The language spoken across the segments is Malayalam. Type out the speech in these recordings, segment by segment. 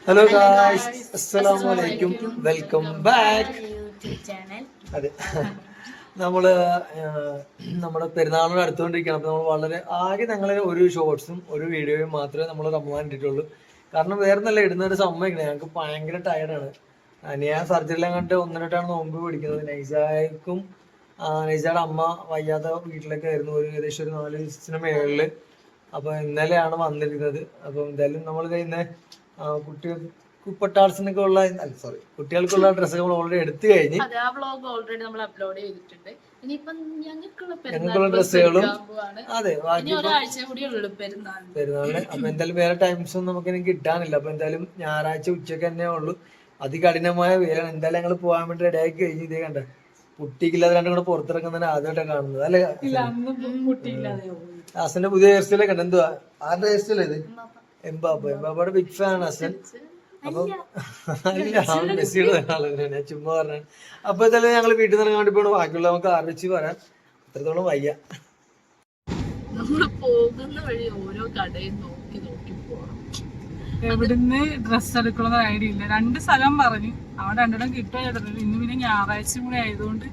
ഹലോ ഗായ്സ്, അസ്സലാമു അലൈക്കും, വെൽക്കം ബാക്ക്. അതെ, നമ്മള് നമ്മുടെ പെരുന്നാളിനോട് അടുത്തുകൊണ്ടിരിക്കുകയാണ്. അപ്പോൾ നമ്മൾ വളരെ ആകെ ഞങ്ങൾ ഒരു ഷോർട്സും ഒരു വീഡിയോയും മാത്രമേ നമ്മൾ റമദാൻ ഇട്ടിട്ടുള്ളൂ. കാരണം വേറെ നല്ല ഇടുന്നൊരു സമ്മതിക്കണേ, ഞങ്ങൾക്ക് ഭയങ്കര ടയർഡാണ്. ഞാൻ സർജറിയെല്ലാം കണ്ടിട്ട് ഒന്നിട്ടാണ് നോമ്പ് പിടിക്കുന്നത്. നൈസായ്ക്കും നൈസയുടെ അമ്മ വയ്യാത്ത വീട്ടിലൊക്കെ ആയിരുന്നു ഏകദേശം ഒരു 4 ദിവസത്തിന് മേളിൽ. അപ്പോൾ ഇന്നലെയാണ് വന്നിരുന്നത്. അപ്പോൾ എന്തായാലും നമ്മൾ ഇന്ന് കുട്ടികൾക്ക് കുപ്പട്ടാൾസിനൊക്കെ ഉള്ള കുട്ടികൾക്കുള്ള ഡ്രസ്സുകൾ ഓൾറെഡി എടുത്തു കഴിഞ്ഞ് ഞങ്ങൾക്കുള്ള ഡ്രസ്സുകളും അതെ പെരുന്നാളിന്. അപ്പൊ എന്തായാലും വേറെ ടൈംസൊന്നും നമുക്ക് എനിക്ക് കിട്ടാനില്ല. അപ്പൊ എന്തായാലും ഞായറാഴ്ച ഉച്ചക്ക് തന്നെ ഉള്ളൂ. അതികഠിനമായ വെയിലാണ്. എന്തായാലും ഞങ്ങൾ പോകാൻ വേണ്ടി റെഡിയായി കഴിഞ്ഞ് ഇതേ കണ്ട കുട്ടിക്കില്ലാതെ രണ്ടും കൂടെ പുറത്തിറങ്ങുന്നതിന് ആദ്യമായിട്ടാണ് കാണുന്നത് അല്ലെ? ഹസന്റെ പുതിയ ഹെയർ സ്റ്റൈലൊക്കെ ഉണ്ട്. എന്തുവാ ആരുടെ ഹെയർ സ്റ്റൈൽ ഇത്? എംബാബയുടെ ബിഗ് ഫാൻ ഹസൻ. അപ്പൊ അല്ല, മെസ്സിയുടെ ആള് ഞാൻ ചുമ്മാ പറഞ്ഞാണ്. അപ്പൊ എന്തായാലും ഞങ്ങൾ വീട്ടിൽ നിന്ന് ഇറങ്ങാൻ വേണ്ടി പോകണം. ബാക്കിയുള്ള നമുക്ക് ആലോചിച്ച് പറയാം. അത്രത്തോളം വയ്യ. പോകുന്ന വഴി ഓരോ കടയും നോക്കി നോക്കി പോകണം. എവിടുന്ന് ഡ്രസ്സ് എടുക്കണമെന്ന് ഐഡിയ ഇല്ല. 2 സ്ഥലം പറഞ്ഞു, അവിടെ 2 കിട്ടുക. ഇന്ന് പിന്നെ ഞായറാഴ്ച കൂടെ ആയതുകൊണ്ട്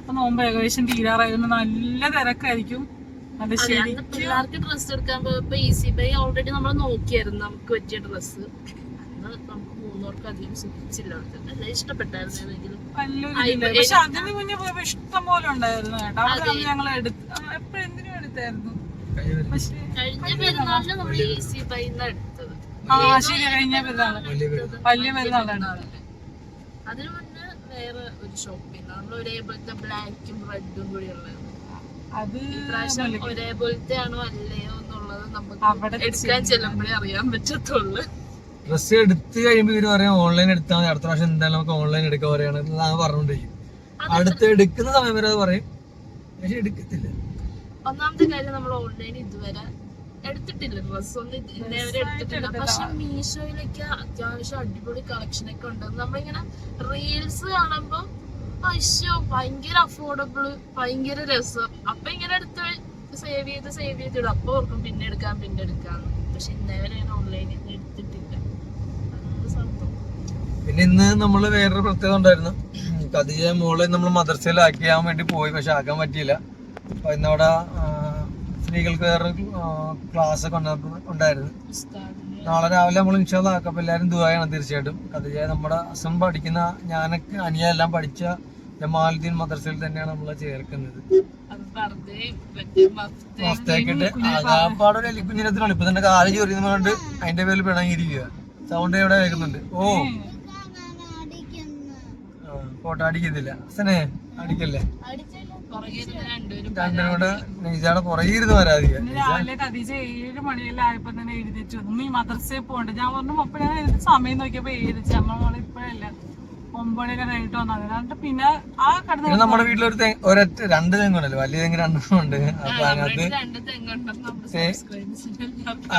ഇപ്പൊ നോമ്പ് ഏകദേശം തീരാറായതുകൊണ്ട് നല്ല തിരക്കായിരിക്കും. പിള്ളേർക്ക് ഡ്രസ്സ് എടുക്കാൻ പോയപ്പോ ഈസി ബൈ ഓൾറെഡി നമ്മൾ നോക്കിയായിരുന്നു നമുക്ക് പറ്റിയ ഡ്രസ്സ്. നമുക്ക് 3 പേർക്ക് അധികം സുഖിച്ചില്ല. ഇഷ്ടപ്പെട്ടായിരുന്നു ഏതെങ്കിലും? പക്ഷെ അതിന് മുന്നേ പോയപ്പോ ഇഷ്ടം പോലെ ഉണ്ടായിരുന്നു കേട്ടോ. അവിടെ ഞങ്ങൾ എപ്പോഴും എന്തിനും എടുത്തായിരുന്നു. പക്ഷെ കഴിഞ്ഞ പെരുന്നാളിന് നമ്മൾ ഈസി ബൈന്ന് എടുത്തത്. ശരി, കഴിഞ്ഞ പെരുന്നാള് വലിയ പെരുന്നാളാണ്. അതിനു മുന്നേ വേറെ ഒരു ഷോപ്പിൽ നമ്മൾ ഒരേപോലത്തെ ബ്ലാക്കും റെഡും കൂടി ഉള്ളത്. അത് ഒരേപോലത്തെ ആണോ അല്ലയോ എന്നുള്ളത് നമുക്ക് എടുക്കാൻ ചെല്ലുമ്പോഴേ അറിയാൻ പറ്റത്തുള്ളൂ. ഡ്രസ്സ് എടുത്ത് കഴിയുമ്പോൾ ഇവര് പറയാം ഓൺലൈൻ എടുത്താൽ മതി, അടുത്ത പ്രാവശ്യം എന്തായാലും നമുക്ക് ഓൺലൈൻ എടുക്കാൻ പറയാണ് പറഞ്ഞോണ്ടിരിക്കും. അടുത്ത് എടുക്കുന്ന സമയം വരെ അത് പറയും, പക്ഷെ എടുക്കത്തില്ല. ഒന്നാമത്തെ കാര്യം നമ്മൾ ഓൺലൈൻ ഇതുവരെ എടുത്തിട്ടില്ല, ഡ്രസ് ഒന്നും ഇന്നേവരെ എടുത്തിട്ടില്ല. പക്ഷെ മീഷോയിലൊക്കെ അത്യാവശ്യം അടിപൊളി കളക്ഷൻ ഒക്കെ ഉണ്ട്. നമ്മളിങ്ങനെ റീൽസ് കാണുമ്പോ ഭയങ്കര അഫോർഡബിള്, ഭയങ്കര രസം. അപ്പൊ ഇങ്ങനെ എടുത്ത് സേവ് ചെയ്ത് ഇടും. അപ്പൊ ഓർക്കും പിന്നെ എടുക്കാം. പക്ഷെ ഇന്നേവരെ ഞാൻ ഓൺലൈനിൽ എടുത്തിട്ടില്ല. പിന്നെ ഇന്ന് നമ്മള് വേറൊരു പ്രത്യേകത ഉണ്ടായിരുന്നു. ഖദീജ മോളെ നമ്മൾ മദ്രസയിലാക്കിയാൻ വേണ്ടി പോയി, പക്ഷെ ആക്കാൻ പറ്റിയില്ല. അപ്പൊ ഇന്നവിടെ സ്ത്രീകൾക്ക് വേറെ ക്ലാസ് ഒക്കെ ഉണ്ടായിരുന്നു. നാളെ രാവിലെ നമ്മൾ ഇൻഷാല്ലാ ആക്കാം. അപ്പൊ എല്ലാവരും ദുആയാണ് തീർച്ചയായിട്ടും. ഖദീജ നമ്മുടെ അസം പഠിക്കുന്ന ഞാനൊക്കെ അനിയെല്ലാം പഠിച്ച ജമാലുദ്ദീൻ മദ്രസയിൽ തന്നെയാണ് നമ്മളെ ചേർക്കുന്നത്. മഫ്തേക്കിട്ട് കുഞ്ഞിനത്തിനാണ് ഇപ്പൊ തന്നെ കാല് ചൊറിയുന്നുണ്ട്. അതിന്റെ പേരിൽ പിണങ്ങിയിരിക്കുക. സൗണ്ട് എവിടെ കേൾക്കുന്നുണ്ട്. ഫോട്ടോ അടിക്കത്തില്ല. അസനെ അടിക്കല്ലേ? രണ്ടും കൂടെ നെയ്സാടെ പുറകിരുന്ന് വരാതിരിക്കുക. രാവിലെ ഖദീജ 7 മണിയെല്ലാം ആയപ്പോ തന്നെ എഴുന്നേറ്റ് വന്നു. ഈ മദ്രസയിൽ പോകണ്ട. ഞാൻ പറഞ്ഞു അപ്പൊ ഞാൻ സമയം നോക്കിയപ്പോ 7 അമ്മ മോളെ ഇപ്പഴല്ല 9 മണിയൊക്കെ കഴിഞ്ഞിട്ട് വന്നത്. പിന്നെ ആ കടന്ന് നമ്മുടെ വീട്ടിലൊരു ഒരൊറ്റ 2 തെങ്ങുണ്ടല്ലോ, വലിയ തെങ്ങ് 2 ഉണ്ട്. അപ്പൊ അതിനകത്ത്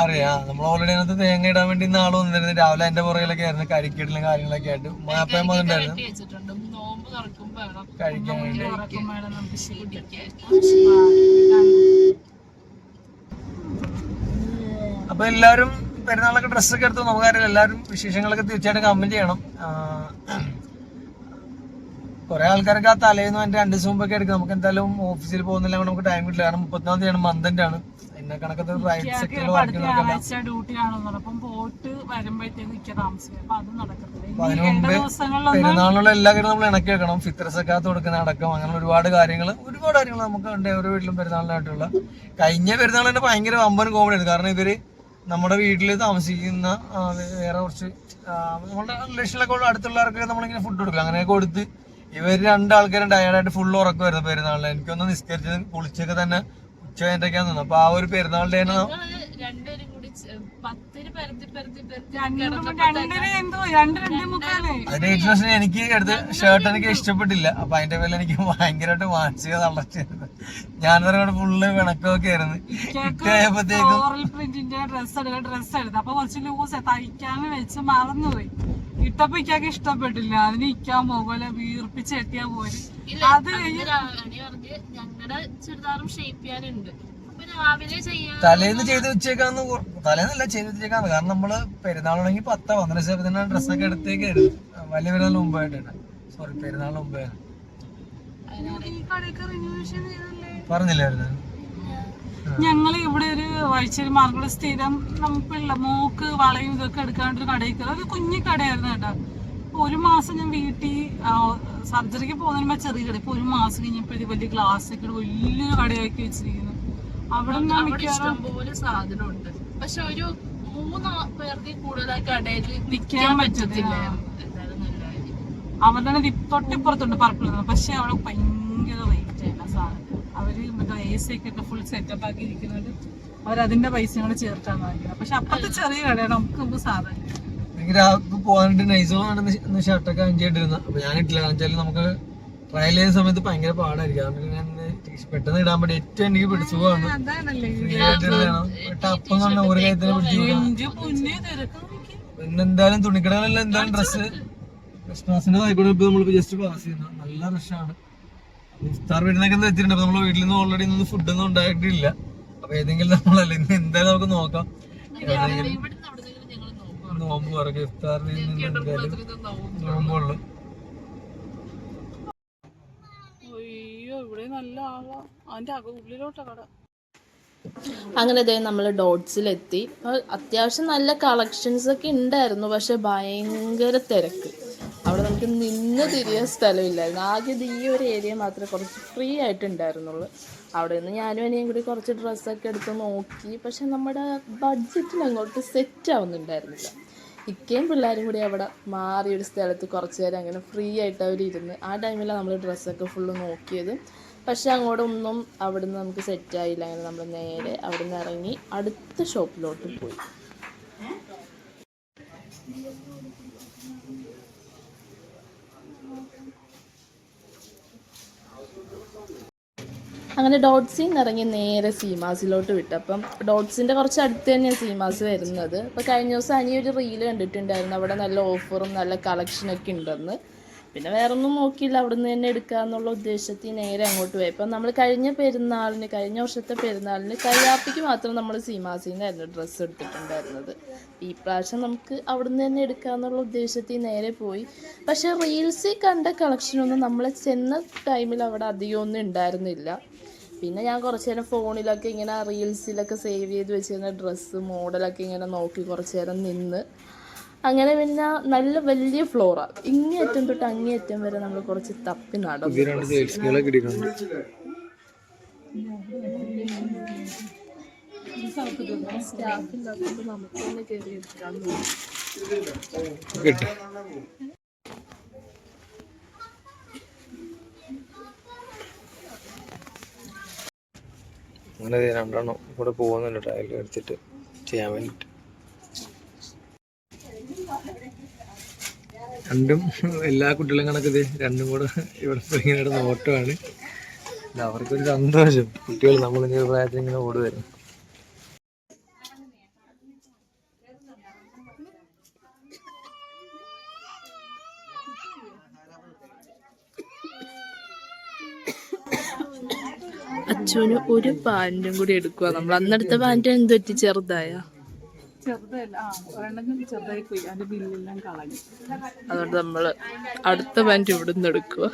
അറിയാം. നമ്മൾ ഓൾറെഡി അതിനകത്ത് തേങ്ങ ഇടാൻ വേണ്ടി ഇന്ന് ആള് വന്നിരുന്നു. രാവിലെ അതിന്റെ പുറകിലൊക്കെ ആയിരുന്നു കരിക്കിടലും കാര്യങ്ങളൊക്കെ ആയിട്ട്. മാപ്പയും വന്നിട്ടുണ്ടായിരുന്നു കഴിക്കാൻ വേണ്ടി. അപ്പൊ എല്ലാരും പെരുന്നാളൊക്കെ ഡ്രസ്സൊക്കെ എടുത്തു. നമുക്കറിയാം എല്ലാവരും വിശേഷങ്ങളൊക്കെ തീർച്ചയായിട്ടും കമന്റ് ചെയ്യണം. കുറെ ആൾക്കാരൊക്കെ ആ തലേന്ന് 2 ദിവസം മുമ്പൊക്കെ എടുക്കും. നമുക്ക് എന്തായാലും ഓഫീസിൽ പോകുന്നില്ല, നമുക്ക് ടൈം കിട്ടില്ല. കാരണം 34 തീയതിയാണ് മന്ത് ആണ്. എന്നെ കണക്കത്തെ പ്രൈവറ്റ് സെക്ടറിൽ വർക്ക് പെരുന്നാളിനുള്ള എല്ലാ കാര്യങ്ങളും നമ്മൾ ഇണക്കി വെക്കണം. ഫിത്ർ സക്കാത്ത് കൊടുക്കുന്ന അടക്കം അങ്ങനെ ഒരുപാട് കാര്യങ്ങൾ നമുക്ക് ഉണ്ട് ഓരോ വീട്ടിലും പെരുന്നാളിനായിട്ടുള്ള. കഴിഞ്ഞ പെരുന്നാൾ തന്നെ ഭയങ്കര വമ്പൻ കോമഡി ആയിരുന്നു. കാരണം ഇവര് നമ്മുടെ വീട്ടിൽ താമസിക്കുന്ന വേറെ കുറച്ച് നമ്മുടെ റിലേഷനിലൊക്കെ അടുത്തുള്ളവർക്കൊക്കെ നമ്മളിങ്ങനെ ഫുഡ് കൊടുക്കില്ല. അങ്ങനെയൊക്കെ കൊടുത്ത് ഇവര് 2 ആൾക്കാരും ടയർഡായിട്ട് ഫുൾ ഉറക്കമായിരുന്നു പെരുന്നാളിന്. എനിക്കൊന്ന് നിസ്കരിച്ച് കുളിച്ചൊക്കെ തന്നെ ഉച്ച കഴിഞ്ഞിട്ടൊക്കെയാണ് നിന്നത്. അപ്പൊ ആ ഒരു പെരുന്നാളിന്റെ അതിന്റെ ഇൻട്രസ്റ്റ് എനിക്ക് എടുത്ത് ഷർട്ട് എനിക്ക് ഇഷ്ടപ്പെട്ടില്ല. അപ്പൊ അതിന്റെ പേരിൽ എനിക്ക് ഭയങ്കരമായിട്ട് മാനസിക തളർച്ചയായിരുന്നു. ഞാൻ പറഞ്ഞ ഫുള്ള് വിണക്കമൊക്കെ ആയിരുന്നു. കിട്ടിയപ്പോഴത്തേക്കും ഡ്രസ് എടുത്ത് അപ്പൊ കുറച്ച് ലൂസ് തയ്ക്കാന്ന് വെച്ച് മറന്നുപോയി. ഇട്ടപ്പോ ഇക്കൊക്കെ ഇഷ്ടപ്പെട്ടില്ല. അതിന് ഇക്കാൻ പോലെ വീർപ്പിച്ചെട്ടിയാ പോലെ. അത് ഞങ്ങളുടെ ചുരിദാറും ഷേപ്പ് ചെയ്യാനുണ്ട്. അപ്പൊ രാവിലെ ചെയ്യാം. തലേന്ന് ചെയ്ത് വെച്ചേക്കാന്ന് തലേന്നല്ല ചെയ്ത് വെച്ചേക്കാന്ന്. കാരണം നമ്മള് പെരുന്നാളാണെങ്കിൽ 10-12 ഡ്രസ്സൊക്കെ എടുത്തേക്കായിരുന്നു. വലിയ പെരുന്നാളിന് മുമ്പായിട്ടാണ്. സോറി, പെരുന്നാളിന് മുമ്പായിരുന്നു. പറഞ്ഞില്ലായിരുന്നു? ഞങ്ങള് ഇവിടെ ഒരു വഴിച്ചേരി മാർക്കറ്റ് സ്ഥിരം നമുക്കുള്ള മോക്ക് വളയും ഇതൊക്കെ എടുക്കാണ്ടൊരു കടയിൽ കയറി. ഒരു കുഞ്ഞു കടയായിരുന്നു കേട്ടോ. ഒരു മാസം ഞാൻ വീട്ടിൽ സർജറിക്ക് പോകുന്നതിന് ചെറിയ കട. ഇപ്പൊ ഒരു മാസം കഴിഞ്ഞപ്പോഴത്തേക്ക് വലിയ ഗ്ലാസ് ഒക്കെ വലിയൊരു കടയാക്കി വെച്ചിരിക്കുന്നു. അവിടെ ഇഷ്ടംപോലെ സാധനമുണ്ട്. പക്ഷെ ഒരു 3 പേർക്ക് കൂടുതൽ കടയിൽ നിക്കാൻ പറ്റത്തില്ല. അവരുടെ തൊട്ടിപ്പുറത്തുണ്ട് പറപ്പിൽ. പക്ഷെ അവിടെ ഭയങ്കര റേറ്റ് ആയില്ല സാധനം. അവര് മറ്റേ AC ഒക്കെ ഫുൾ സെറ്റപ്പ് ആക്കി ഇരിക്കുന്നത്. അവരതിന്റെ പൈസയും കൂടെ ചേർത്താണ് വാങ്ങിക്കുന്നത്. പക്ഷെ അപ്പത്തെ ചെറിയ കടയാണ് നമുക്ക് സാധനം. എനിക്ക് പോകാനായിട്ട് നൈസോന്ന് ഷർട്ടൊക്കെ അഞ്ചായിട്ടിരുന്നു. അപ്പൊ ഞാൻ ഇട്ടില്ല. കാരണം വെച്ചാൽ നമുക്ക് ട്രയൽ ചെയ്യുന്ന സമയത്ത് ഭയങ്കര പാടായിരിക്കും. അതുകൊണ്ട് ഞാൻ പെട്ടെന്ന് ഇടാൻ പറ്റും. ഏറ്റവും എനിക്ക് പിടിച്ചുപോകാണ്. ടപ്പം പറഞ്ഞ ഒരു കാര്യത്തിന് പിടിച്ചു. പിന്നെ എന്തായാലും തുണിക്കടകളെല്ലാം എന്തായാലും ഡ്രസ്സ് ക്രിസ്മസിന്റെ ആയിക്കോട്ടെ. ഇപ്പൊ നമ്മളിപ്പോ ജസ്റ്റ് പാസ് ചെയ്യുന്ന നല്ല റഷാണ്. ഇഫ്താർ വീട്ടിനൊക്കെ വെച്ചിട്ടുണ്ട്. നമ്മളെ വീട്ടിൽ നിന്ന് ഓൾറെഡി ഇന്ന് ഫുഡൊന്നും ഉണ്ടായിട്ടില്ല. അപ്പൊ ഏതെങ്കിലും നമ്മളല്ല ഇന്ന് എന്തായാലും നമുക്ക് നോക്കാം. നോമ്പ് പറയും ഇഫ്താറിന് എന്തായാലും നോമ്പുള്ളു. അയ്യോ, ഇവിടെ നല്ല ആളാ. അതിന്റെ ഉള്ളിലോട്ടാ കട. അങ്ങനെ നമ്മൾ ഡോട്ട്സിലെത്തി. അത്യാവശ്യം നല്ല കളക്ഷൻസ് ഒക്കെ ഉണ്ടായിരുന്നു. പക്ഷെ ഭയങ്കര തിരക്ക്. അവിടെ നമുക്ക് നിന്ന് തിരിയാൻ സ്ഥലമില്ലായിരുന്നു. ആദ്യം ഈ ഒരു ഏരിയ മാത്രമേ കുറച്ച് ഫ്രീ ആയിട്ടുണ്ടായിരുന്നുള്ളൂ. അവിടെ നിന്ന് ഞാനും അനിയും കൂടി കുറച്ച് ഡ്രസ്സൊക്കെ എടുത്ത് നോക്കി. പക്ഷെ നമ്മുടെ ബഡ്ജറ്റിൽ അങ്ങോട്ട് സെറ്റ് ആവുന്നുണ്ടായിരുന്നില്ല. ഇക്കയും പിള്ളേരും കൂടി അവിടെ മാറിയൊരു സ്ഥലത്ത് കുറച്ച് നേരം അങ്ങനെ ഫ്രീ ആയിട്ട് അവരിരുന്ന്. ആ ടൈമിലാണ് നമ്മൾ ഡ്രസ്സൊക്കെ ഫുള്ള് നോക്കിയത്. പക്ഷെ അങ്ങോട്ടൊന്നും അവിടെ നിന്ന് നമുക്ക് സെറ്റായില്ല. അങ്ങനെ നമ്മൾ നേരെ അവിടെ നിന്ന് ഇറങ്ങി അടുത്ത ഷോപ്പിലോട്ട് പോയി. അങ്ങനെ ഡോട്ട്സിൽ നിന്ന് ഇറങ്ങി നേരെ സീമാസിലോട്ട് വിട്ടു. അപ്പം ഡോട്ട്സിൻ്റെ കുറച്ച് അടുത്ത് തന്നെയാണ് സീമാസ് വരുന്നത്. അപ്പോൾ കഴിഞ്ഞ ദിവസം അനിയൊരു റീല് കണ്ടിട്ടുണ്ടായിരുന്നു. അവിടെ നല്ല ഓഫറും നല്ല കളക്ഷനൊക്കെ ഉണ്ടെന്ന്. പിന്നെ വേറെ ഒന്നും നോക്കിയില്ല, അവിടെ നിന്ന് തന്നെ എടുക്കാമെന്നുള്ള ഉദ്ദേശത്തിൽ നേരെ അങ്ങോട്ട് പോയി. അപ്പം നമ്മൾ കഴിഞ്ഞ വർഷത്തെ പെരുന്നാളിന് കയ്യാപ്പിക്ക് മാത്രം നമ്മൾ സീമാസിൽ നിന്നായിരുന്നു ഡ്രസ്സ് എടുത്തിട്ടുണ്ടായിരുന്നത്. ഈ പ്രാവശ്യം നമുക്ക് അവിടെ നിന്ന് തന്നെ എടുക്കാമെന്നുള്ള ഉദ്ദേശത്തിൽ നേരെ പോയി. പക്ഷേ റീൽസിൽ കണ്ട കളക്ഷനൊന്നും നമ്മൾ ചെന്ന ടൈമിൽ അവിടെ അധികമൊന്നും ഉണ്ടായിരുന്നില്ല. പിന്നെ ഞാൻ കുറച്ച് നേരം ഫോണിലൊക്കെ ഇങ്ങനെ റീൽസിലൊക്കെ സേവ് ചെയ്ത് വെച്ചിരുന്ന ഡ്രസ്സ് മോഡലൊക്കെ ഇങ്ങനെ നോക്കി കുറച്ച് നേരം നിന്ന്. അങ്ങനെ പിന്നെ നല്ല വലിയ ഫ്ലോറാണ്. ഇങ്ങേറ്റം തൊട്ട് അങ്ങേയറ്റം വരെ നമ്മൾ കുറച്ച് തപ്പി നടന്നു. സ്റ്റാഫില്ലാത്തത് നമുക്ക് തന്നെ കയറി എടുക്കാൻ അങ്ങനെ 2 കൂടെ പോകുന്നുണ്ട് ട്രയൽ എടുത്തിട്ട് ചെയ്യാൻ വേണ്ടിട്ട്. രണ്ടും എല്ലാ കുട്ടികളും കണക്കത് രണ്ടും കൂടെ ഇവിടെ ഇങ്ങനെ നോട്ടമാണ്. അവർക്കൊരു സന്തോഷം. കുട്ടികൾ നമ്മളിങ്ങനെ പ്രായത്തിൽ ഇങ്ങനെ ഓടുവരും. അച്ഛന് ഒരു പാൻറ്റും കൂടി എടുക്കുക. നമ്മൾ അന്നെടുത്ത പാൻറ്റ് എന്ത് പറ്റി, ചെറുതായ? ചെറുതായി പോയി. അതിന്റെ ബില്ലെല്ലാം കളഞ്ഞു. അതുകൊണ്ട് നമ്മൾ അടുത്ത പാൻറ്റ് ഇവിടെ നിന്ന് എടുക്കുക.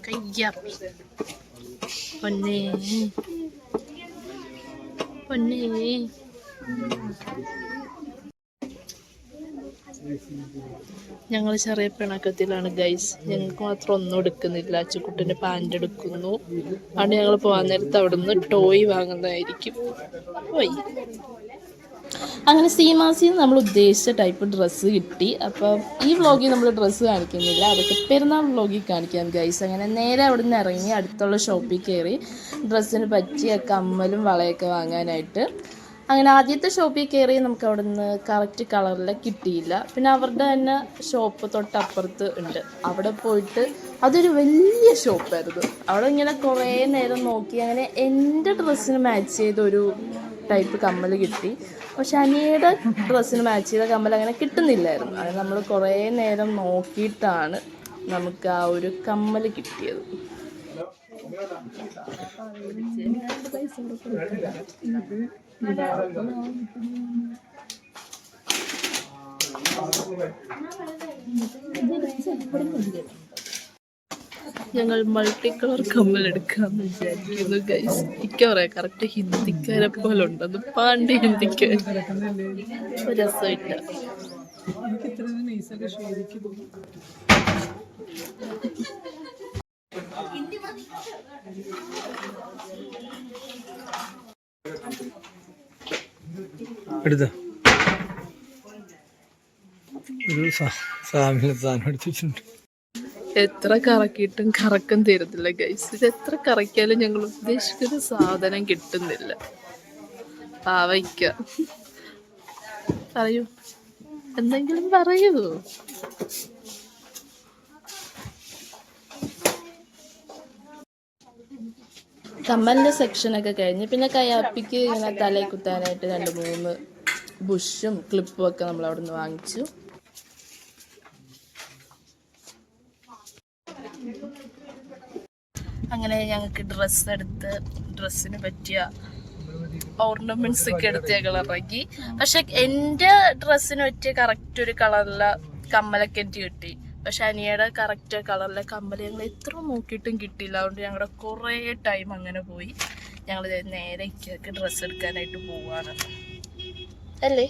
കയ്യാപ്പി പൊന്നേ ഞങ്ങൾ ചെറിയ പിണക്കത്തിലാണ് ഗൈസ്. ഞങ്ങൾക്ക് മാത്രം ഒന്നും എടുക്കുന്നില്ല. അച്ചുക്കുട്ടൻ്റെ പാൻറ് എടുക്കുന്നു. അതുകൊണ്ട് ഞങ്ങൾ പോകാൻ നേരത്ത് അവിടെ നിന്ന് ടോയ് വാങ്ങുന്നതായിരിക്കും. പോയി അങ്ങനെ സീമാസിൽ നിന്ന് നമ്മൾ ഉദ്ദേശിച്ച ടൈപ്പ് ഡ്രസ്സ് കിട്ടി. അപ്പം ഈ വ്ളോഗിൽ നമ്മൾ ഡ്രസ്സ് കാണിക്കുന്നില്ല, അതൊക്കെ പെരുന്നാൾ വ്ളോഗിൽ കാണിക്കാം ഗൈസ്. അങ്ങനെ നേരെ അവിടെ നിന്ന് ഇറങ്ങി അടുത്തുള്ള ഷോപ്പിൽ കയറി ഡ്രസ്സിന് പറ്റിയ കമ്മലും വളയൊക്കെ വാങ്ങാനായിട്ട്. അങ്ങനെ ആദ്യത്തെ ഷോപ്പിൽ കയറി നമുക്ക് അവിടെ നിന്ന് കറക്റ്റ് കളറിൽ കിട്ടിയില്ല. പിന്നെ അവരുടെ തന്നെ ഷോപ്പ് തൊട്ടപ്പുറത്ത് ഉണ്ട്. അവിടെ പോയിട്ട് അതൊരു വലിയ ഷോപ്പായിരുന്നു. അവിടെ ഇങ്ങനെ കുറേ നേരം നോക്കി. അങ്ങനെ എൻ്റെ ഡ്രസ്സിന് മാച്ച് ചെയ്തൊരു ടൈപ്പ് കമ്മൽ കിട്ടി. പക്ഷെ അനിയുടെ ഡ്രസ്സിന് മാച്ച് ചെയ്ത കമ്മൽ അങ്ങനെ കിട്ടുന്നില്ലായിരുന്നു. അത് നമ്മൾ കുറേ നേരം നോക്കിയിട്ടാണ് നമുക്ക് ആ ഒരു കമ്മൽ കിട്ടിയത്. ഞങ്ങൾ മൾട്ടി കളർ കമ്മൽ എടുക്കാന്ന് വിചാരിക്കുന്നു ഗൈസ്. ഇക്ക പറയാം കറക്റ്റ് ഹിന്ദിക്കാരെ പോലെ ഉണ്ടെന്ന്. പാണ്ടി ഹിന്ദിക്കാർ രസമില്ല. എടുത്ത ഒരു സാധനം എടുത്തിട്ടുണ്ട്. എത്ര കറക്കിയിട്ടും കറക്കം തരുന്നില്ല ഗൈസ്. ഇത് എത്ര കറക്കിയാലും ഞങ്ങൾ ഉദ്ദേശിക്കുന്ന സാധനം കിട്ടുന്നില്ല. പാവയ്ക്ക പറയൂ, എന്തെങ്കിലും പറയൂ. കമ്മലിൻ്റെ സെക്ഷനൊക്കെ കഴിഞ്ഞ് പിന്നെ കയ്യാപ്പിക്ക് ഇങ്ങനെ തലയിൽ കുത്താനായിട്ട് 2-3 ബുഷും ക്ലിപ്പും ഒക്കെ നമ്മൾ അവിടെ നിന്ന് വാങ്ങിച്ചു. അങ്ങനെ ഞങ്ങൾക്ക് ഡ്രസ്സ് എടുത്ത് ഡ്രസ്സിന് പറ്റിയ ഓർണമെന്റ്സ് ഒക്കെ എടുത്ത് ഞങ്ങൾ ഇറങ്ങി. പക്ഷെ എൻ്റെ ഡ്രസ്സിന് പറ്റിയ കറക്റ്റ് ഒരു കളറിലെ കമ്മലൊക്കെ എനിക്ക് കിട്ടി. പക്ഷെ അനിയുടെ കറക്റ്റ് കളറിലെ കമ്മൽ ഞങ്ങൾ എത്ര നോക്കിയിട്ടും കിട്ടിയില്ല. അതുകൊണ്ട് ഞങ്ങളുടെ കുറേ ടൈം അങ്ങനെ പോയി. ഞങ്ങൾ നേരെ ഇക്കൊക്കെ ഡ്രസ്സ് എടുക്കാനായിട്ട് പോവാണ് അല്ലേ.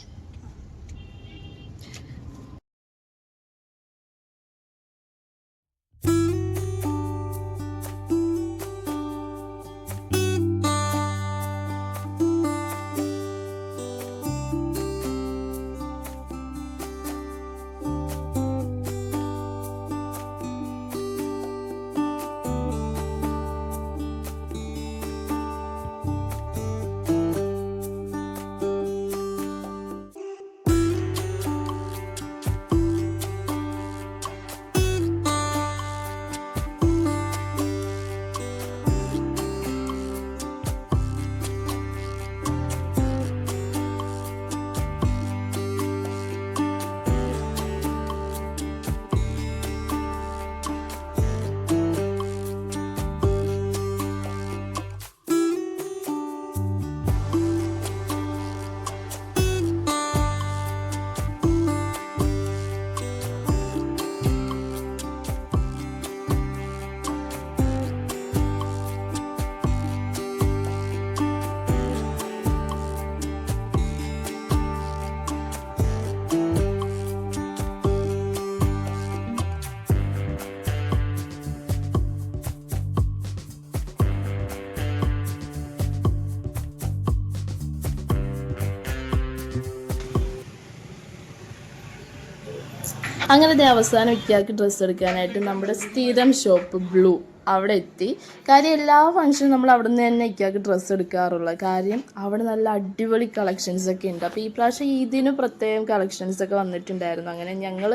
അങ്ങനെ അവസാനം ഇക്കാക്ക് ഡ്രസ്സ് എടുക്കാനായിട്ട് നമ്മുടെ സ്ഥിരം ഷോപ്പ് ബ്ലൂ അവിടെ എത്തി. കാര്യം എല്ലാ ഫംഗ്ഷനും നമ്മൾ അവിടെ നിന്ന് തന്നെ ഇക്കാക്ക് ഡ്രസ്സ് എടുക്കാറുള്ളത്. കാര്യം അവിടെ നല്ല അടിപൊളി കളക്ഷൻസ് ഒക്കെ ഉണ്ട്. അപ്പോൾ ഈ പ്രാവശ്യം ഇതിന് പ്രത്യേകം കളക്ഷൻസ് ഒക്കെ വന്നിട്ടുണ്ടായിരുന്നു. അങ്ങനെ ഞങ്ങൾ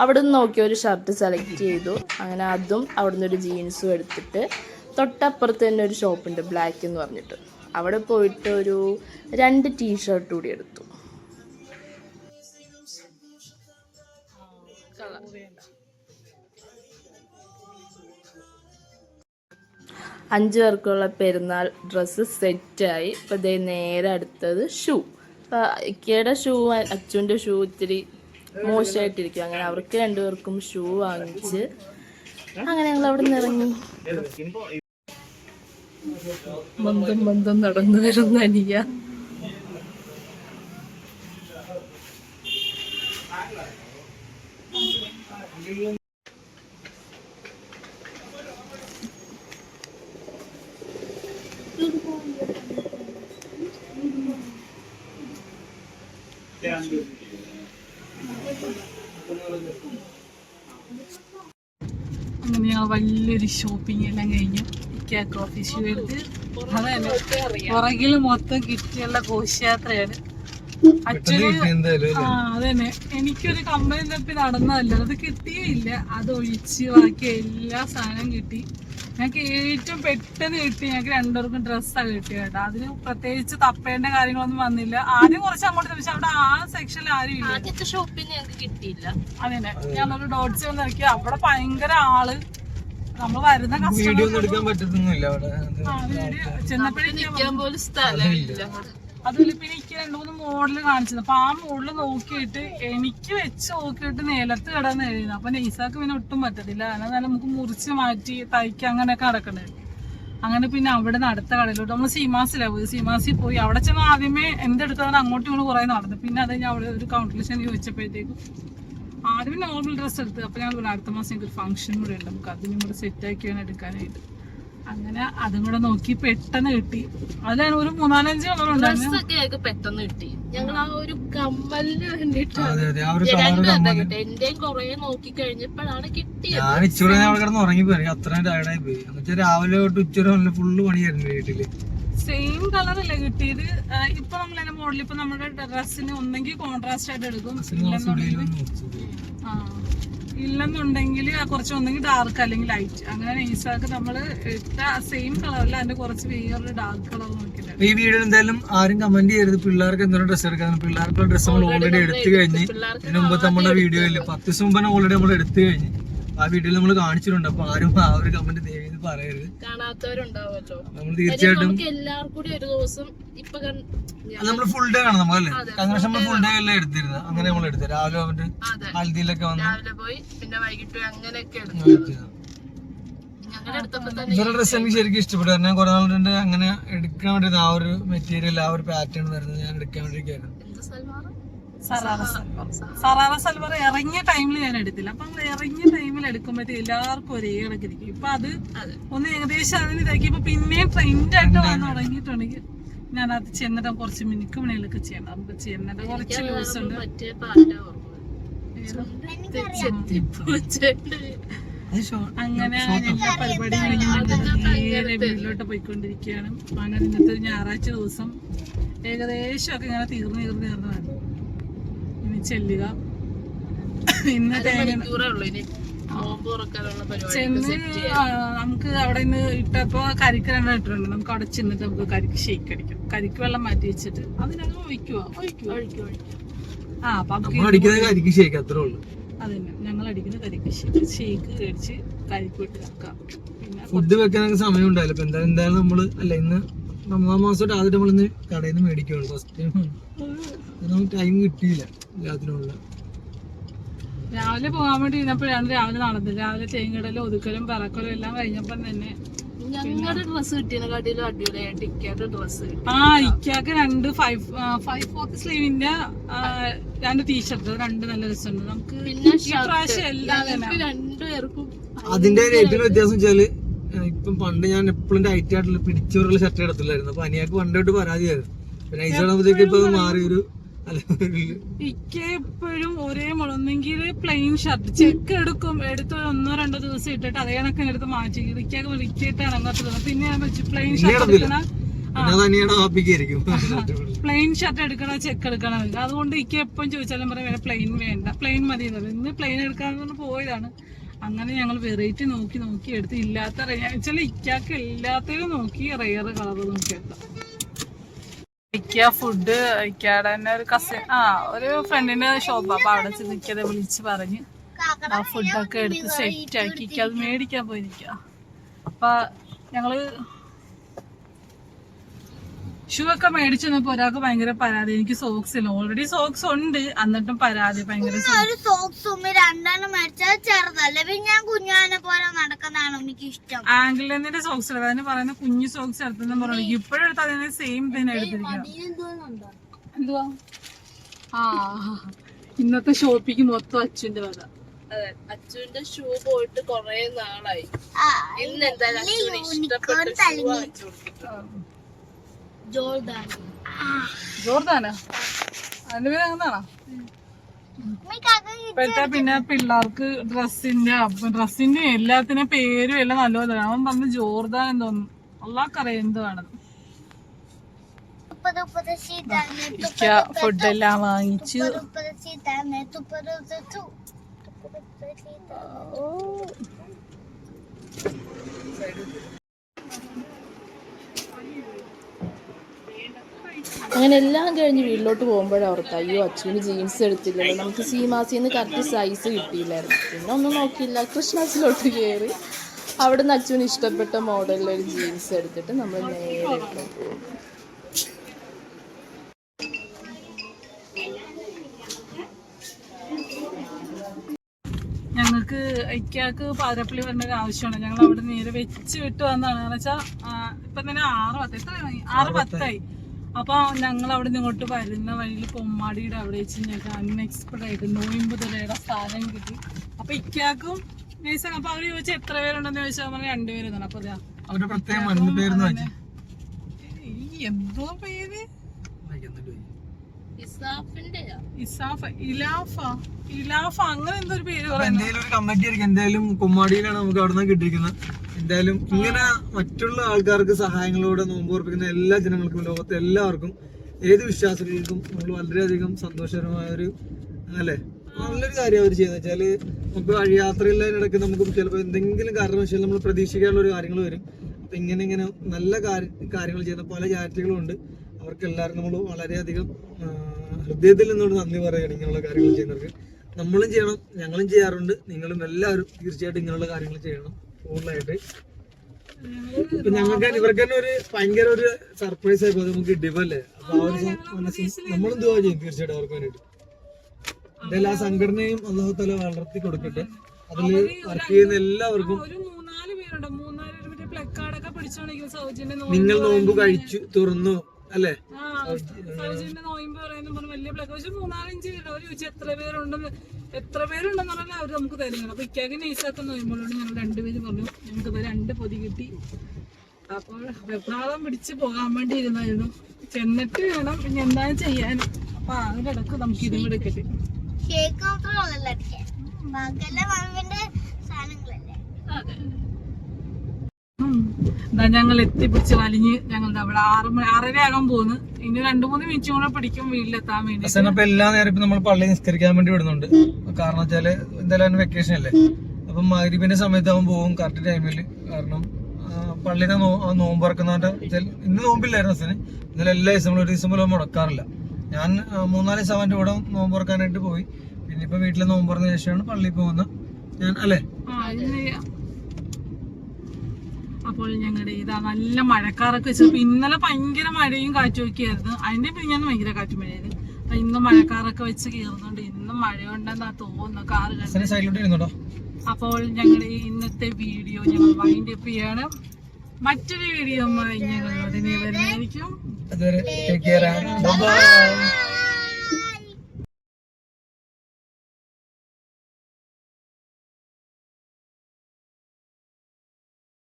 അവിടെ നിന്ന് നോക്കി ഒരു ഷർട്ട് സെലക്ട് ചെയ്തു. അങ്ങനെ അതും അവിടെ നിന്നൊരു ജീൻസും എടുത്തിട്ട് തൊട്ടപ്പുറത്ത് തന്നെ ഒരു ഷോപ്പുണ്ട് ബ്ലാക്ക് എന്ന് പറഞ്ഞിട്ട്. അവിടെ പോയിട്ട് ഒരു 2 ടീഷർട്ട് കൂടി എടുത്തു. അഞ്ച് പേർക്കുള്ള പെരുന്നാൾ ഡ്രസ്സ് സെറ്റായി. ഇപ്പോൾ ഇതേ നേരെ അടുത്തത് ഷൂ. ഇക്കയുടെ ഷൂ അച്ചുവിൻ്റെ ഷൂ ഇത്തിരി മോശമായിട്ടിരിക്കും. അങ്ങനെ അവർക്ക് 2 പേർക്കും ഷൂ വാങ്ങിച്ച് അങ്ങനെ ഞങ്ങൾ അവിടെ നിന്ന് ഇറങ്ങി. മന്ദം നടന്നു വരുന്ന അനിയ. അങ്ങനെ വലിയൊരു ഷോപ്പിംഗ് എല്ലാം കഴിഞ്ഞു. ഇക്ക കോഫി ഷൂ എടുത്ത് അതന്നെ പുറകില് മൊത്തം കിട്ടിയുള്ള ഘോഷയാത്രയാണ്. ആക്ച്വലി അതന്നെ എനിക്കൊരു കമ്പനി തപ്പി നടന്നതല്ല, അത് കിട്ടിയില്ല. അതൊഴിച്ച് ബാക്കി എല്ലാ സാധനവും കിട്ടി. ഞങ്ങൾക്ക് ഏറ്റവും പെട്ടെന്ന് കിട്ടി. ഞങ്ങൾക്ക് രണ്ടുപേർക്കും ഡ്രസ്സാണ് കിട്ടിയത് കേട്ടോ. അതിന് പ്രത്യേകിച്ച് തപ്പേണ്ട കാര്യങ്ങളൊന്നും വന്നില്ല. ആദ്യം കുറച്ച് അങ്ങോട്ട് പക്ഷെ അവിടെ ആ സെക്ഷനിൽ ആരും ഇല്ല. അതന്നെ ഞാനൊരു ഡോട്ട്സ് നോക്കി, അവിടെ ഭയങ്കര ആള്. നമ്മൾ വരുന്ന അതുപോലെ പിന്നെ എനിക്ക് 2-3 മോഡല് കാണിച്ചത്. അപ്പൊ ആ മോഡല് നോക്കിയിട്ട് എനിക്ക് വെച്ച് നോക്കിയിട്ട് നിലത്ത് കിടന്ന് എഴുതുന്നു. അപ്പൊ നെയ്സാക്ക് പിന്നെ ഒട്ടും പറ്റത്തില്ല. കാരണം നമുക്ക് മുറിച്ച് മാറ്റി തയ്ക്കുക അങ്ങനെയൊക്കെ നടക്കണ്ടേ. അങ്ങനെ പിന്നെ അവിടെ നിന്ന് അടുത്ത കടയിലോട്ട് നമ്മൾ സീമാസിലാണ് പോയി. സീമാസിൽ പോയി അവിടെ ചെന്ന് ആദ്യമേ എന്തെടുത്താലും അങ്ങോട്ടും ഇങ്ങോട്ട് കുറെ നടന്നു. പിന്നെ അത് ഞാൻ അവിടെ ഒരു കൗണ്ടറിൽ ചെന്ന് ചോദിച്ചപ്പോഴത്തേക്കും ആദ്യമേ നോർമൽ ഡ്രസ്സ് എടുത്ത്. അപ്പൊ ഞങ്ങൾ പറഞ്ഞു അടുത്ത മാസം എനിക്ക് ഒരു ഫംഗ്ഷൻ കൂടെ ഉണ്ട്, നമുക്ക് അതിനും കൂടെ സെറ്റ് ആക്കിയാണ് എടുക്കാനായിട്ട്. അങ്ങനെ അതും കൂടെ നോക്കി പെട്ടെന്ന് കിട്ടി. അതിലാണ് ഒരു 4-5 കളറുണ്ടായിരുന്നു. പെട്ടെന്ന് കിട്ടി. ഞങ്ങൾ ആ ഒരു കമ്മലിന് വേണ്ടിട്ട് എന്റെയും കൊറേ നോക്കി കഴിഞ്ഞപ്പോഴാണ് കിട്ടിയത്. ഞാൻ ഇച്ചിരി ഉറങ്ങിപ്പോയി, അത്രയും ടയർഡായി പോയി. എന്നിട്ട് രാവിലെ തൊട്ട് ഉച്ച ഫുള്ള് പണിയായിരുന്നു വീട്ടില്. സെയിം കളറല്ലേ കിട്ടിയത്. ഇപ്പൊ നമ്മൾ അതിന്റെ മോഡൽ ഇപ്പൊ നമ്മുടെ ഡ്രസ്സിന് ഒന്നെങ്കിൽ കോൺട്രാസ്റ്റ് ആയിട്ട് എടുക്കും, ഇല്ലെന്നുണ്ടെങ്കിൽ കുറച്ച് ഒന്നെങ്കിൽ ഡാർക്ക് അല്ലെങ്കിൽ ലൈറ്റ്. അങ്ങനെ നൈസാക്ക് നമ്മള് ഇട്ട സെയിം കളറിൽ അതിന്റെ കുറച്ച് വേറൊരു ഡാർക്ക് കളർ നോക്കില്ല. ഈ വീഡിയോ എന്തായാലും ആരും കമന്റ് ചെയ്യരുത് പിള്ളേർക്ക് എന്തെങ്കിലും ഡ്രസ്സ് എടുക്കാൻ. പിള്ളേർക്കുള്ള ഡ്രസ്സ് നമ്മൾ ഓൾറെഡി എടുത്തു കഴിഞ്ഞ്. ഇതിന് മുമ്പ് നമ്മുടെ വീഡിയോയില് 10 ദിവസം മുമ്പ് ഓൾറെഡി നമ്മൾ എടുത്തു കഴിഞ്ഞ്. ആ വീഡിയോയിൽ നമ്മൾ കാണിച്ചിട്ടുണ്ട്. അപ്പൊ ആരും ആ ഒരു കമന്റ് ദയവേത് പറയരുത്, കാണാത്തവരുണ്ടാവുമല്ലോ. നമ്മൾ തീർച്ചയായിട്ടും എല്ലാവർക്കും കൂടി ഒരു ദിവസം ഇപ്പൊ നമ്മൾ ഫുൾ ഡേ കാണാം നമ്മളല്ലേ. കൺഗ്രസ് നമ്മൾ ഫുൾ ഡേ അല്ലേ എടുത്തിരുന്നത്. അങ്ങനെ നമ്മൾ എടുത്തത് രാവിലെ വന്നിട്ട് ഹൽദിയിലൊക്കെ വന്ന് രാവിലെ പോയി പിന്നെ വൈകിട്ട് അങ്ങനെയൊക്കെ ഇവരുടെ ഡ്രസ്സ് എനിക്ക് ശരിക്കും ഇഷ്ടപ്പെട്ടു. കാരണം കുറെ നാളുണ്ട് അങ്ങനെ എടുക്കാൻ വേണ്ടി ആ ഒരു മെറ്റീരിയൽ ആ ഒരു പാറ്റേൺ വരുന്നത് ഞാൻ എടുക്കാൻ വേണ്ടിയിരിക്കുകയായിരുന്നു. സറാറ സൽവാർ ഇറങ്ങിയ ടൈമിൽ ഞാൻ എടുത്തില്ല. അപ്പൊ നമ്മൾ ഇറങ്ങിയ ടൈമിൽ എടുക്കുമ്പോഴത്തേക്ക് എല്ലാവർക്കും ഒരേ കണക്കിരിക്കും. ഇപ്പൊ അത് ഒന്ന് ഏകദേശം അതിന് ഇതാക്കിയപ്പോ പിന്നെയും ട്രെൻഡായിട്ട് വന്ന് തുടങ്ങിയിട്ടുണ്ടെങ്കിൽ ഞാൻ അത് ചെന്നിട്ട് കുറച്ച് മിനുക്കുമണികളൊക്കെ ചെയ്യണം. നമുക്ക് ചെയ്യുന്നുണ്ട് കുറച്ച് ലൂസ് ഉണ്ട്. അങ്ങനെ എല്ലാ പരിപാടികളും നേരെ വീട്ടിലോട്ട് പോയിക്കൊണ്ടിരിക്കുകയാണ്. അങ്ങനെ ഇന്നത്തെ ഒരു ഞായറാഴ്ച ദിവസം ഏകദേശം ഒക്കെ ഇങ്ങനെ തീർന്നു വന്നു. ഇനി ചെല്ലുക. ഇന്ന് ചെന്ന് നമുക്ക് അവിടെ നിന്ന് ഇട്ടപ്പോ കരിക്ക് 2 ഇട്ടിട്ടുണ്ട്. നമുക്ക് അവിടെ ചെന്നിട്ട് നമുക്ക് കരിക്ക് ഷേക്ക് അടിക്കും. കരിക്ക് വെള്ളം മാറ്റി വെച്ചിട്ട് അതിനകം ഒഴിക്കുവോ അതന്നെ ഞങ്ങൾ അടിക്കുന്ന കരിക്ക് ഷേക്ക് കഴിച്ച് കരിക്ക് വിട്ട് വെക്കാം. പിന്നെ ഫുഡ് വെക്കാനൊക്കെ സമയം ഉണ്ടായില്ല. എന്തായാലും നമ്മള് അല്ല ഇന്ന് 3-ാം മാസമായിട്ട് ആദ്യം നമ്മളിന്ന് കടയിൽ നിന്ന് മേടിക്കുകയുള്ളൂ. ഫസ്റ്റ് ടൈം നമുക്ക് ടൈം കിട്ടിയില്ല എല്ലാത്തിനുള്ള. രാവിലെ പോകാൻ വേണ്ടി ഇരുന്നപ്പോഴാണ് രാവിലെ നടന്നത്. രാവിലെ തേങ്ങടലും ഒതുക്കലും പറക്കലും എല്ലാം കഴിഞ്ഞപ്പം തന്നെ ഞങ്ങളുടെ ഡ്രസ്സ് കിട്ടിയതിനെക്കാട്ടിലും അടിപൊളിയായിട്ട് ഇക്കയുടെ ഡ്രസ്സ് കിട്ടി. ഇക്കക്ക് 2 5/4 സ്ലീവിന്റെ 2 ടീഷർട്ട് 2 നല്ല രസമുണ്ട്. നമുക്ക് പിന്നെ ഇപ്രാവശ്യം എല്ലാം രണ്ടുപേർക്കും അതിന്റെ ഏറ്റവും വ്യത്യാസം വെച്ചാല് ഇപ്പം പണ്ട് ഞാൻ എപ്പോഴും ടൈറ്റ് ആയിട്ടുള്ള പിടിച്ചോറുള്ള ഷർട്ട് എടുത്തില്ലായിരുന്നു. അപ്പൊ അനിയാക്ക് പണ്ടോട്ട് പരാതിയായിരുന്നു. പിന്നെ ഐസാകുമ്പോഴത്തേക്ക് ഇപ്പൊ മാറിയൊരു ഇക്ക എപ്പോഴും ഒരേ മുളന്നെങ്കിൽ പ്ലെയിൻ ഷർട്ട് ചെക്ക് എടുത്ത് 1-2 ദിവസം ഇട്ടിട്ട് അതേ കണക്ക് എടുത്ത് മാറ്റി ഇരിക്കാക്ക് വിളിക്കിട്ട് ഇറങ്ങാത്തത്. പിന്നെ പ്ലെയിൻ ഷർട്ട് എടുക്കണ പ്ലെയിൻ ഷർട്ട് എടുക്കണ ചെക്ക് എടുക്കണം. അതുകൊണ്ട് ഇക്ക എപ്പോഴും ചോദിച്ചാലും പറയാം പ്ലെയിൻ വേണ്ട, പ്ലെയിൻ മതി. ഇന്ന് പ്ലെയിൻ എടുക്കാന്ന് പോയതാണ്. അങ്ങനെ ഞങ്ങൾ വെറൈറ്റി നോക്കി എടുത്ത് ഇല്ലാത്ത വെച്ചാൽ ഇക്കാക്ക് എല്ലാത്തിലും നോക്കി റെയർ കളർ നോക്കി എടുത്താം. ഇക്ക ഫുഡ് ഇക്കയുടെ തന്നെ ഒരു കസിൻ ഒരു ഫ്രണ്ടിന്റെ ഷോപ്പ്. അപ്പൊ അവിടെ ചെന്നിക്കത് വിളിച്ച് പറഞ്ഞ് ആ ഫുഡൊക്കെ എടുത്ത് സെറ്റ് ആക്കി അത് മേടിക്കാൻ പോയി നിൽക്കുക. അപ്പൊ ഞങ്ങള് ഷൂ ഒക്കെ മേടിച്ചു വന്നപ്പോ ഒരാൾക്ക് ഭയങ്കര പരാതി. എനിക്ക് സോക്സ് ഇല്ല. ഓൾറെഡി സോക്സ് ഉണ്ട്, എന്നിട്ടും പരാതി ഭയങ്കര. ആംഗിളിന്റെ സോക്സ് എടുത്ത് അതിന് പറയുന്ന കുഞ്ഞു സോക്സ് എടുത്തെന്ന് പറഞ്ഞു. ഇപ്പോഴും എടുത്ത് അതിന് സെയിം തന്നെ എടുത്തിരിക്കുക. എന്തുവാ ഇന്നത്തെ ഷോപ്പിക്ക് മൊത്തം അച്ഛന്റെ വക. അതെ, അച്ഛന്റെ ഷൂ പോയിട്ട് കൊറേ നാളായി. ഇന്ന് എന്തായാലും അച്ഛന് ഇഷ്ടപ്പെട്ട ഷൂ വാങ്ങിച്ചു കൊടുത്തിട്ട്. ജോർദാനാ അതിന്റെ പേര് അങ്ങനാണോ? ഇപ്പോഴത്തെ പിന്നെ പിള്ളേർക്ക് ഡ്രസ്സിന്റെ എല്ലാത്തിനും പേരും എല്ലാം നല്ലപോലെ. അവൻ പറഞ്ഞ് ജോർദാൻ തോന്നുന്നു. അള്ളാഹ്ക്കറിയാം എന്തുവാണെന്ന്. ഫുഡെല്ലാം വാങ്ങിച്ചു. അങ്ങനെ എല്ലാം കഴിഞ്ഞ് വീട്ടിലോട്ട് പോകുമ്പോഴാണ് ഓർത്ത് അയ്യോ അച്ഛന് ജീൻസ് എടുത്തില്ലല്ലോ, നമുക്ക് സീമാസിന്ന് കറക്റ്റ് സൈസ് കിട്ടിയില്ലായിരുന്നു. പിന്നെ ഒന്നും നോക്കിയില്ല, കൃഷ്ണാസിലോട്ട് കയറി അവിടുന്ന് അച്ഛന് ഇഷ്ടപ്പെട്ട മോഡലിലൊരു ജീൻസ് എടുത്തിട്ട് നമ്മൾ നേരെ പോകും. ഞങ്ങൾക്ക് ഇക്കാക്ക് പാതിരപ്പള്ളി വരേണ്ട ഒരു ആവശ്യമാണ്. ഞങ്ങൾ അവിടെ നേരെ വെച്ച് വിട്ട് വന്നതാണ്. കാരണം വെച്ചാൽ ഇപ്പം തന്നെ 6:10 അപ്പൊ ഞങ്ങൾ അവിടെ നിന്ന് ഇങ്ങോട്ട് വരുന്ന വഴിയിൽ കൊമ്മാടിയുടെ അവിടെ വെച്ച് ഞങ്ങൾക്ക് അൺഎക്സ്പെക്ടഡ് ആയിട്ട് നോയിമ്പ് തുലയുടെ സ്ഥാനം കിട്ടി. അപ്പൊ ഇക്കാക്കും നൈസാണ്. അപ്പൊ അവര് ചോദിച്ചാൽ എത്ര പേരുണ്ടെന്ന് ചോദിച്ചാൽ പറഞ്ഞാൽ 2 പേരെന്നാണ്. അപ്പൊ എന്തോ പേര് ഇലാഫ അങ്ങനെ എന്തോ ഒരു പേര് എന്തായാലും ഒരു കമ്മിറ്റി ആയിരിക്കും. എന്തായാലും കുമ്മാടിയിലാണ് നമുക്ക് അവിടെ നിന്ന് കിട്ടിയിരിക്കുന്നത്. എന്തായാലും ഇങ്ങനെ മറ്റുള്ള ആൾക്കാർക്ക് സഹായങ്ങളോടെ നോമ്പ് ഉറപ്പിക്കുന്ന എല്ലാ ജനങ്ങൾക്കും, ലോകത്തെ എല്ലാവർക്കും, ഏത് വിശ്വാസികൾക്കും നമ്മൾ വളരെയധികം സന്തോഷകരമായ ഒരു അല്ലെ നല്ലൊരു കാര്യം അവർ ചെയ്യുന്നത് വെച്ചാല് നമുക്ക് വഴിയാത്രയിലൂടെ നമുക്ക് ചിലപ്പോൾ എന്തെങ്കിലും കാരണവശാൽ നമ്മൾ പ്രതീക്ഷിക്കാനുള്ള ഒരു കാര്യങ്ങൾ വരും. അപ്പൊ ഇങ്ങനെ നല്ല കാര്യങ്ങൾ ചെയ്യുന്ന പല ചാരിറ്റികളും ഉണ്ട്. അവർക്ക് എല്ലാവർക്കും നമ്മൾ വളരെയധികം ഹൃദയത്തിൽ നിന്നോട് നന്ദി പറയുകയാണ്. ഇങ്ങനെയുള്ള കാര്യങ്ങൾ ചെയ്യുന്നവർക്ക് നമ്മളും ചെയ്യണം, ഞങ്ങളും ചെയ്യാറുണ്ട്. നിങ്ങളും എല്ലാവരും തീർച്ചയായിട്ടും ഇങ്ങനെയുള്ള കാര്യങ്ങൾ ചെയ്യണം കൂടുതലായിട്ട്. ഇപ്പൊ ഞങ്ങൾക്ക് ഇവർക്ക് തന്നെ ഒരു ഭയങ്കര ഒരു സർപ്രൈസ് ആയിപ്പോ നമുക്ക് കിട്ടിയപ്പോലെ. അപ്പൊ ആ ഒരു നമ്മളും ദുആ ചെയ്യും തീർച്ചയായിട്ടും അവർക്ക് വേണ്ടിയിട്ട്. എന്തായാലും ആ സംഘടനയും അല്ലാഹു തആല വളർത്തി കൊടുക്കട്ടെ. അതില് വർക്ക് ചെയ്യുന്ന എല്ലാവർക്കും നിങ്ങൾ നോമ്പ് കഴിച്ചു തുറന്നു അല്ലേ? നോയിമ്പ് പറയുന്ന വലിയ പ്ലക്ക് 3-4-5 പേര് അവർ ചോദിച്ചു എത്ര പേരുണ്ടെന്ന് പറഞ്ഞാൽ അവർ നമുക്ക് തരുന്നത്. അപ്പൊ ഇക്കാക്ക് നൈസാത്ത നോയിമ്പോഴോട് ഞങ്ങൾ 2 പേര് പറഞ്ഞു ഞങ്ങൾക്ക് 2 പൊതി കിട്ടി. അപ്പോൾ വെപ്രാളം പിടിച്ച് പോകാൻ വേണ്ടി ഇരുന്നായിരുന്നു. ചെന്നിട്ട് വേണം പിന്നെ എന്താണ് ചെയ്യാൻ. അപ്പൊ അതിനിടക്ക് നമുക്ക് ഇതും കൂടെ കിട്ടി. ഞങ്ങൾ എത്തിപ്പിടിച്ച് വലിഞ്ഞ് ഞങ്ങളുടെ അവിടെ 6:30 ആകാൻ പോകുന്നു. ഇനി 2-3 മിനിറ്റ് കൂടെ പിടിക്കും വീട്ടിലെത്താൻ വേണ്ടി. എല്ലാ നേരം നമ്മൾ പള്ളി നിസ്കരിക്കാൻ വേണ്ടി വിടുന്നുണ്ട്. കാരണം വെച്ചാല് എന്തായാലും വെക്കേഷൻ അല്ലേ. അപ്പം മഗ്‌രിബിന്റെ സമയത്ത് അവൻ പോകും കറക്റ്റ് ടൈമിൽ. കാരണം പള്ളിനെ നോമ്പ് തുറക്കുന്നതിന്റെ ഇന്ന് നോമ്പില്ലായിരുന്നു ഹസന്. ഇന്നലെ എല്ലാ ദിവസങ്ങളും ഒരു ദിവസം പോലും മുടക്കാറില്ല. ഞാൻ 3-4 ദിവസം അവന്റെ കൂടെ നോമ്പ് തുറക്കാനായിട്ട് പോയി. പിന്നെ ഇപ്പൊ വീട്ടിലെ നോമ്പ് തുറന്ന ശേഷമാണ് പള്ളിയിൽ പോകുന്നത് ഞാൻ അല്ലേ. അപ്പോൾ ഞങ്ങളുടെ ഇതാ നല്ല മഴക്കാറൊക്കെ വെച്ചപ്പോ ഇന്നലെ ഭയങ്കര മഴയും കാറ്റും ഒക്കെ ആയിരുന്നു. അതിന്റെ പിന്നെ ഭയങ്കര കാറ്റും മഴയായിരുന്നു. അപ്പൊ ഇന്ന് മഴക്കാറൊക്കെ വെച്ച് കയറുന്നുണ്ട്. ഇന്നും മഴയുണ്ടെന്നാ തോന്നുന്നു കാറ്. അപ്പോൾ ഞങ്ങളുടെ ഇന്നത്തെ വീഡിയോ ഞങ്ങൾ വൈൻഡ് അപ്പ് ചെയ്യാണ്. മറ്റൊരു വീഡിയോ ഞങ്ങൾ ഉടനെ വരുന്നതായിരിക്കും.